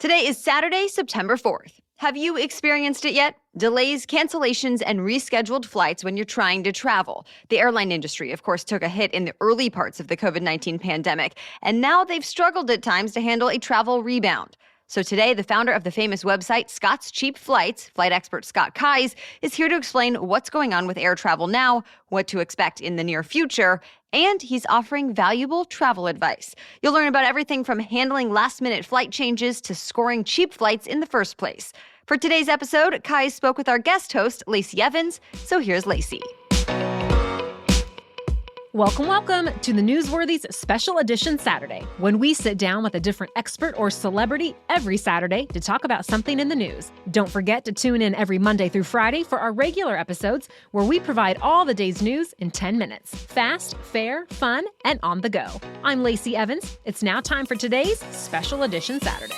Today is Saturday, September 4th. Have you experienced it yet? Delays, cancellations, and rescheduled flights when you're trying to travel. The airline industry, of course, took a hit in the early parts of the COVID-19 pandemic, and now they've struggled at times to handle a travel rebound. So today, the founder of the famous website Scott's Cheap Flights, flight expert Scott Keyes, is here to explain what's going on with air travel now, what to expect in the near future, and he's offering valuable travel advice. You'll learn about everything from handling last-minute flight changes to scoring cheap flights in the first place. For today's episode, Keyes spoke with our guest host, Lacey Evans, so here's Lacey. Welcome to the Newsworthy's Special Edition Saturday, when we sit down with a different expert or celebrity every Saturday to talk about something in the news. Don't forget to tune in every Monday through Friday for our regular episodes, where we provide all the day's news in 10 minutes. Fast, fair, fun, and on the go. I'm Lacey Evans. It's now time for today's Special Edition Saturday.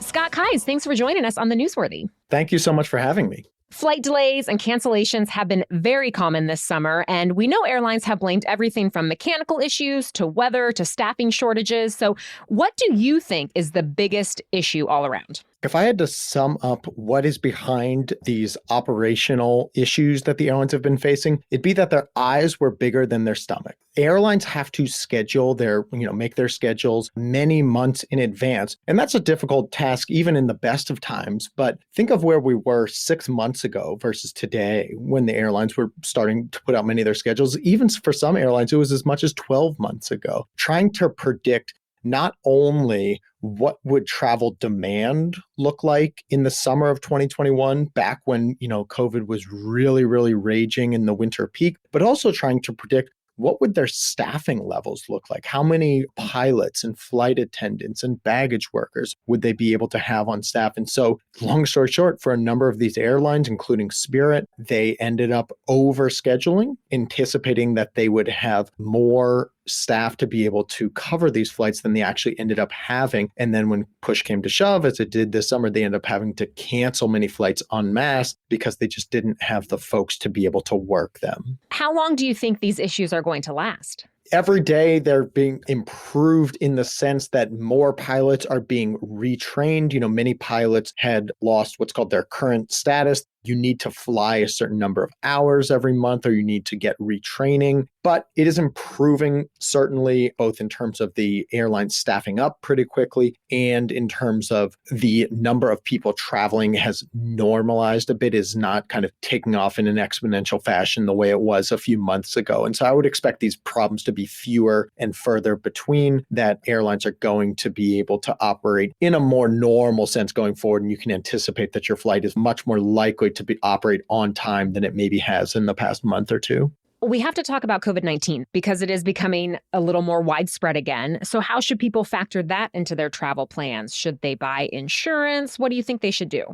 Scott Keyes, thanks for joining us on the Newsworthy. Thank you so much for having me. Flight delays and cancellations have been very common this summer, and we know airlines have blamed everything from mechanical issues to weather to staffing shortages. So what do you think is the biggest issue all around? If I had to sum up what is behind these operational issues that the airlines have been facing, it'd be that their eyes were bigger than their stomach. Airlines have to schedule make their schedules many months in advance. And that's a difficult task, even in the best of times. But think of where we were 6 months ago versus today, when the airlines were starting to put out many of their schedules. Even for some airlines, it was as much as 12 months ago. Trying to predict not only what would travel demand look like in the summer of 2021, back when, COVID was really, really raging in the winter peak, but also trying to predict what would their staffing levels look like? How many pilots and flight attendants and baggage workers would they be able to have on staff? And so, long story short, for a number of these airlines, including Spirit, they ended up overscheduling, anticipating that they would have more staff to be able to cover these flights than they actually ended up having. And then when push came to shove, as it did this summer, they ended up having to cancel many flights en masse because they just didn't have the folks to be able to work them. How long do you think these issues are going to last? Every day they're being improved in the sense that more pilots are being retrained. Many pilots had lost what's called their current status. You need to fly a certain number of hours every month, or you need to get retraining. But it is improving, certainly, both in terms of the airline staffing up pretty quickly and in terms of the number of people traveling has normalized a bit, is not kind of taking off in an exponential fashion the way it was a few months ago. And so I would expect these problems to be fewer and further between, that airlines are going to be able to operate in a more normal sense going forward. And you can anticipate that your flight is much more likely to operate on time than it maybe has in the past month or two. We have to talk about COVID-19 because it is becoming a little more widespread again. So how should people factor that into their travel plans? Should they buy insurance? What do you think they should do?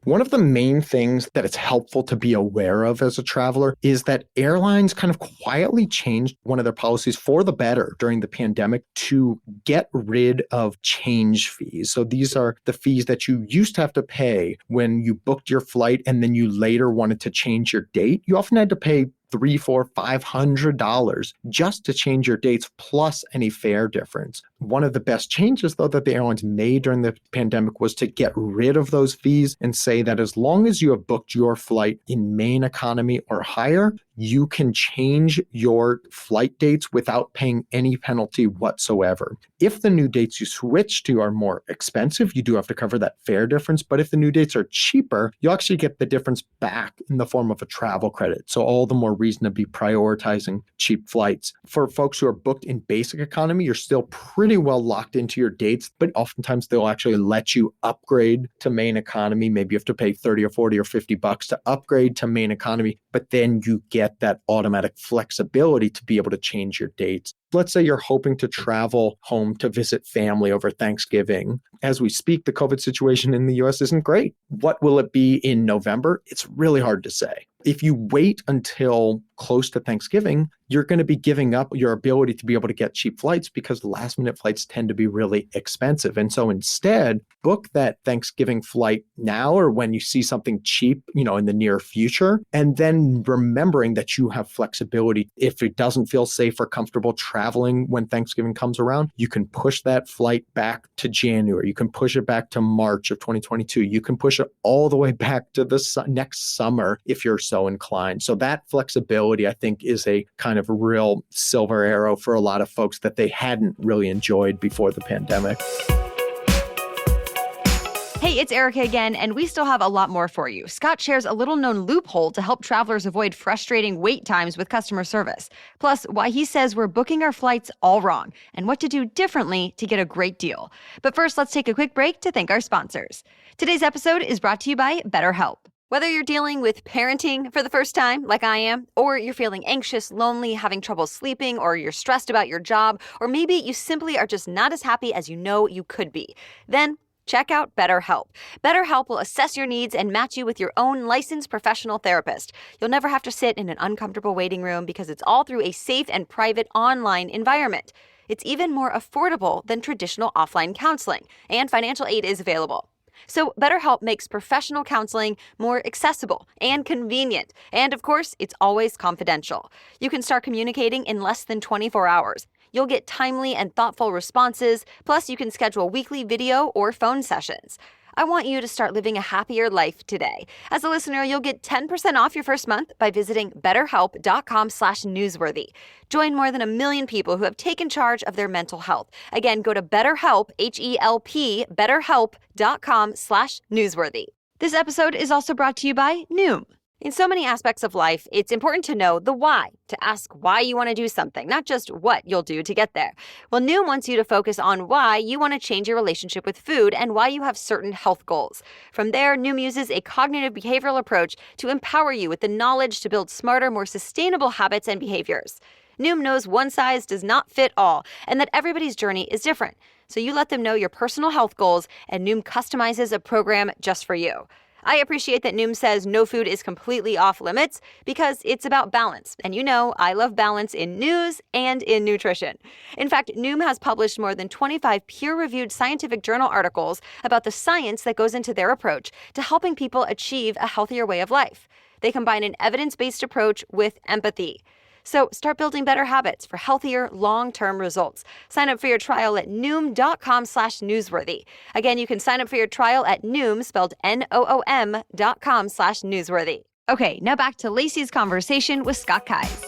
One of the main things that it's helpful to be aware of as a traveler is that airlines kind of quietly changed one of their policies for the better during the pandemic to get rid of change fees. So these are the fees that you used to have to pay when you booked your flight and then you later wanted to change your date. You often had to pay $300, $400, $500 just to change your dates, plus any fare difference. One of the best changes, though, that the airlines made during the pandemic was to get rid of those fees and say that as long as you have booked your flight in main economy or higher, you can change your flight dates without paying any penalty whatsoever. If the new dates you switch to are more expensive, you do have to cover that fare difference. But if the new dates are cheaper, you actually get the difference back in the form of a travel credit. So all the more reason to be prioritizing cheap flights. For folks who are booked in basic economy, you're still pretty well locked into your dates, but oftentimes they'll actually let you upgrade to main economy. Maybe you have to pay 30 or 40 or $50 to upgrade to main economy, but then you get that automatic flexibility to be able to change your dates. Let's say you're hoping to travel home to visit family over Thanksgiving. As we speak, the COVID situation in the US isn't great. What will it be in November? It's really hard to say. If you wait until close to Thanksgiving, you're going to be giving up your ability to be able to get cheap flights because last minute flights tend to be really expensive. And so instead, book that Thanksgiving flight now or when you see something cheap, in the near future. And then remembering that you have flexibility. If it doesn't feel safe or comfortable traveling when Thanksgiving comes around, you can push that flight back to January. You can push it back to March of 2022. You can push it all the way back to the next summer if you're so inclined. So that flexibility, I think, is a kind of real silver arrow for a lot of folks that they hadn't really enjoyed before the pandemic. Hey, it's Erica again, and we still have a lot more for you. Scott shares a little-known loophole to help travelers avoid frustrating wait times with customer service. Plus, why he says we're booking our flights all wrong, and what to do differently to get a great deal. But first, let's take a quick break to thank our sponsors. Today's episode is brought to you by BetterHelp. Whether you're dealing with parenting for the first time, like I am, or you're feeling anxious, lonely, having trouble sleeping, or you're stressed about your job, or maybe you simply are just not as happy as you know you could be, then check out BetterHelp. BetterHelp will assess your needs and match you with your own licensed professional therapist. You'll never have to sit in an uncomfortable waiting room because it's all through a safe and private online environment. It's even more affordable than traditional offline counseling, and financial aid is available. So BetterHelp makes professional counseling more accessible and convenient. And of course, it's always confidential. You can start communicating in less than 24 hours. You'll get timely and thoughtful responses, plus you can schedule weekly video or phone sessions. I want you to start living a happier life today. As a listener, you'll get 10% off your first month by visiting betterhelp.com/newsworthy. Join more than 1 million people who have taken charge of their mental health. Again, go to BetterHelp, H-E-L-P, betterhelp.com/newsworthy. This episode is also brought to you by Noom. In so many aspects of life, it's important to know the why, to ask why you want to do something, not just what you'll do to get there. Well, Noom wants you to focus on why you want to change your relationship with food and why you have certain health goals. From there, Noom uses a cognitive behavioral approach to empower you with the knowledge to build smarter, more sustainable habits and behaviors. Noom knows one size does not fit all and that everybody's journey is different. So you let them know your personal health goals and Noom customizes a program just for you. I appreciate that Noom says no food is completely off limits because it's about balance. And I love balance in news and in nutrition. In fact, Noom has published more than 25 peer-reviewed scientific journal articles about the science that goes into their approach to helping people achieve a healthier way of life. They combine an evidence-based approach with empathy. So start building better habits for healthier, long-term results. Sign up for your trial at Noom.com/newsworthy. Again, you can sign up for your trial at Noom, spelled Noom.com/newsworthy. Okay, now back to Lacey's conversation with Scott Keyes.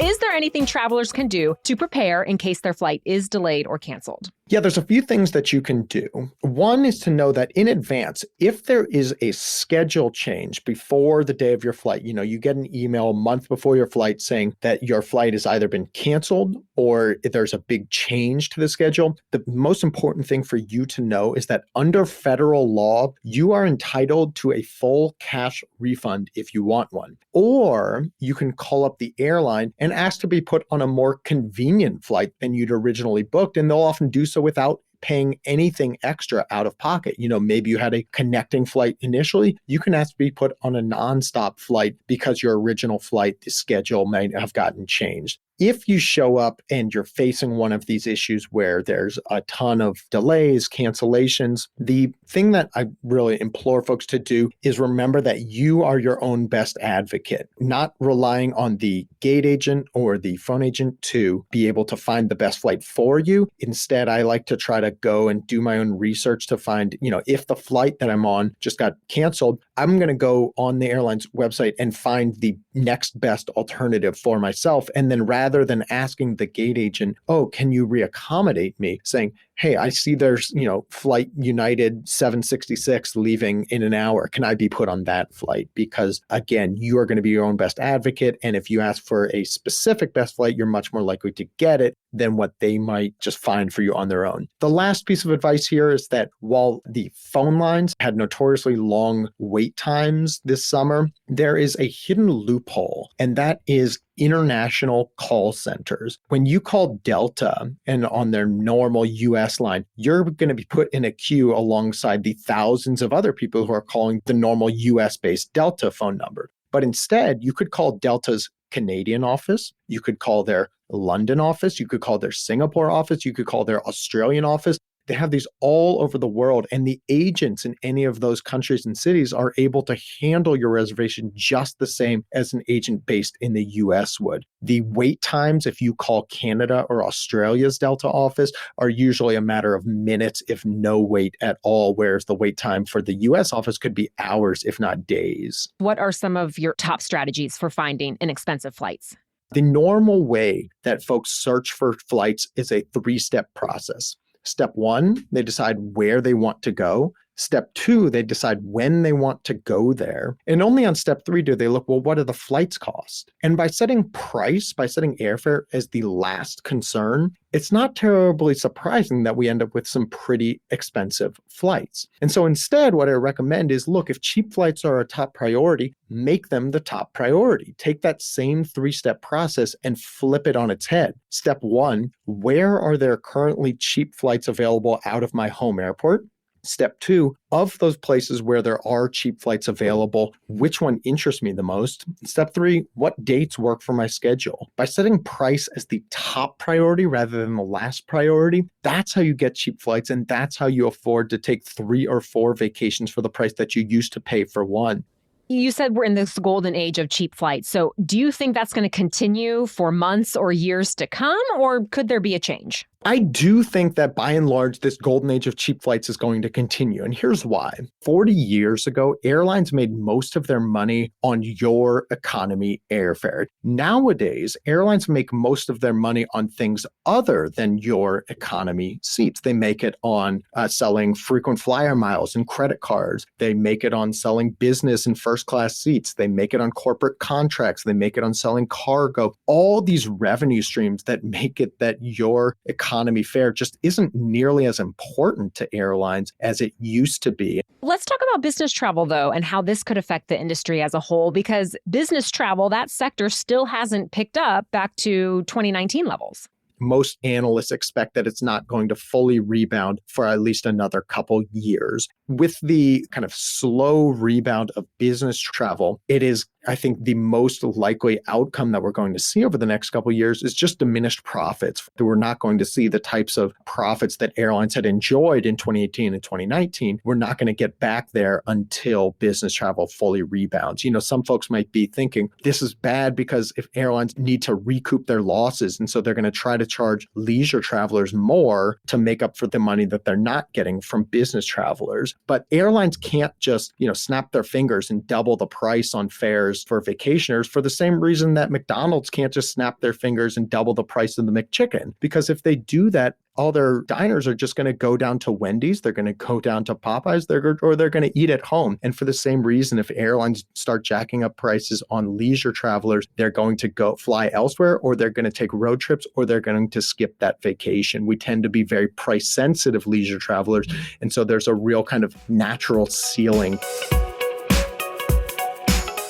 Is there anything travelers can do to prepare in case their flight is delayed or canceled? Yeah, there's a few things that you can do. One is to know that in advance, if there is a schedule change before the day of your flight, you get an email a month before your flight saying that your flight has either been canceled or if there's a big change to the schedule. The most important thing for you to know is that under federal law, you are entitled to a full cash refund if you want one. Or you can call up the airline and ask to be put on a more convenient flight than you'd originally booked, and they'll often do so without paying anything extra out of pocket. Maybe you had a connecting flight initially. You can ask to be put on a nonstop flight because your original flight, the schedule might have gotten changed. If you show up and you're facing one of these issues where there's a ton of delays, cancellations, the thing that I really implore folks to do is remember that you are your own best advocate, not relying on the gate agent or the phone agent to be able to find the best flight for you. Instead, I like to try to go and do my own research to find, if the flight that I'm on just got canceled, I'm going to go on the airline's website and find the next best alternative for myself. And then rather than asking the gate agent, oh, can you reaccommodate me? Saying, hey, I see there's, flight United 766 leaving in an hour. Can I be put on that flight? Because again, you are going to be your own best advocate. And if you ask for a specific best flight, you're much more likely to get it than what they might just find for you on their own. The last piece of advice here is that while the phone lines had notoriously long wait wait times this summer, there is a hidden loophole, and that is international call centers. When you call Delta and on their normal US line, you're going to be put in a queue alongside the thousands of other people who are calling the normal US-based Delta phone number. But instead, you could call Delta's Canadian office, you could call their London office, you could call their Singapore office, you could call their Australian office. They have these all over the world, and the agents in any of those countries and cities are able to handle your reservation just the same as an agent based in the US would. The wait times, if you call Canada or Australia's Delta office, are usually a matter of minutes, if no wait at all, whereas the wait time for the US office could be hours, if not days. What are some of your top strategies for finding inexpensive flights? The normal way that folks search for flights is a 3-step process. Step 1, they decide where they want to go. Step 2, they decide when they want to go there. And only on step 3 do they look, well, what do the flights cost? And by setting price, by setting airfare as the last concern, it's not terribly surprising that we end up with some pretty expensive flights. And so instead, what I recommend is, look, if cheap flights are a top priority, make them the top priority. Take that same 3-step process and flip it on its head. Step 1, where are there currently cheap flights available out of my home airport? Step 2, of those places where there are cheap flights available, which one interests me the most? Step 3, what dates work for my schedule? By setting price as the top priority rather than the last priority, that's how you get cheap flights, and that's how you afford to take 3 or 4 vacations for the price that you used to pay for one. You said we're in this golden age of cheap flights. So do you think that's going to continue for months or years to come, or could there be a change? I do think that by and large, this golden age of cheap flights is going to continue. And here's why. 40 years ago, airlines made most of their money on your economy airfare. Nowadays, airlines make most of their money on things other than your economy seats. They make it on selling frequent flyer miles and credit cards. They make it on selling business and first class seats. They make it on corporate contracts. They make it on selling cargo. All these revenue streams that make it that your economy fare just isn't nearly as important to airlines as it used to be. Let's talk about business travel, though, and how this could affect the industry as a whole, because business travel, that sector still hasn't picked up back to 2019 levels. Most analysts expect that it's not going to fully rebound for at least another couple years. With the kind of slow rebound of business travel, it is, I think, the most likely outcome that we're going to see over the next couple of years is just diminished profits. We're not going to see the types of profits that airlines had enjoyed in 2018 and 2019. We're not going to get back there until business travel fully rebounds. You know, some folks might be thinking this is bad because if airlines need to recoup their losses, and so they're going to try to charge leisure travelers more to make up for the money that they're not getting from business travelers. But airlines can't just, snap their fingers and double the price on fares for vacationers for the same reason that McDonald's can't just snap their fingers and double the price of the McChicken. Because if they do that, all their diners are just going to go down to Wendy's, they're going to go down to Popeyes, or they're going to eat at home. And for the same reason, if airlines start jacking up prices on leisure travelers, they're going to go fly elsewhere, or they're going to take road trips, or they're going to skip that vacation. We tend to be very price sensitive leisure travelers. And so there's a real kind of natural ceiling.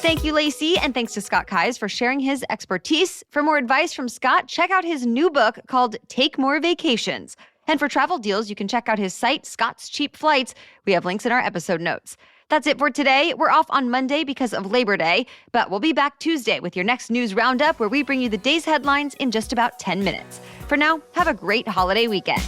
Thank you, Lacey, and thanks to Scott Keyes for sharing his expertise. For more advice from Scott, check out his new book called Take More Vacations. And for travel deals, you can check out his site, Scott's Cheap Flights. We have links in our episode notes. That's it for today. We're off on Monday because of Labor Day, but we'll be back Tuesday with your next news roundup where we bring you the day's headlines in just about 10 minutes. For now, have a great holiday weekend.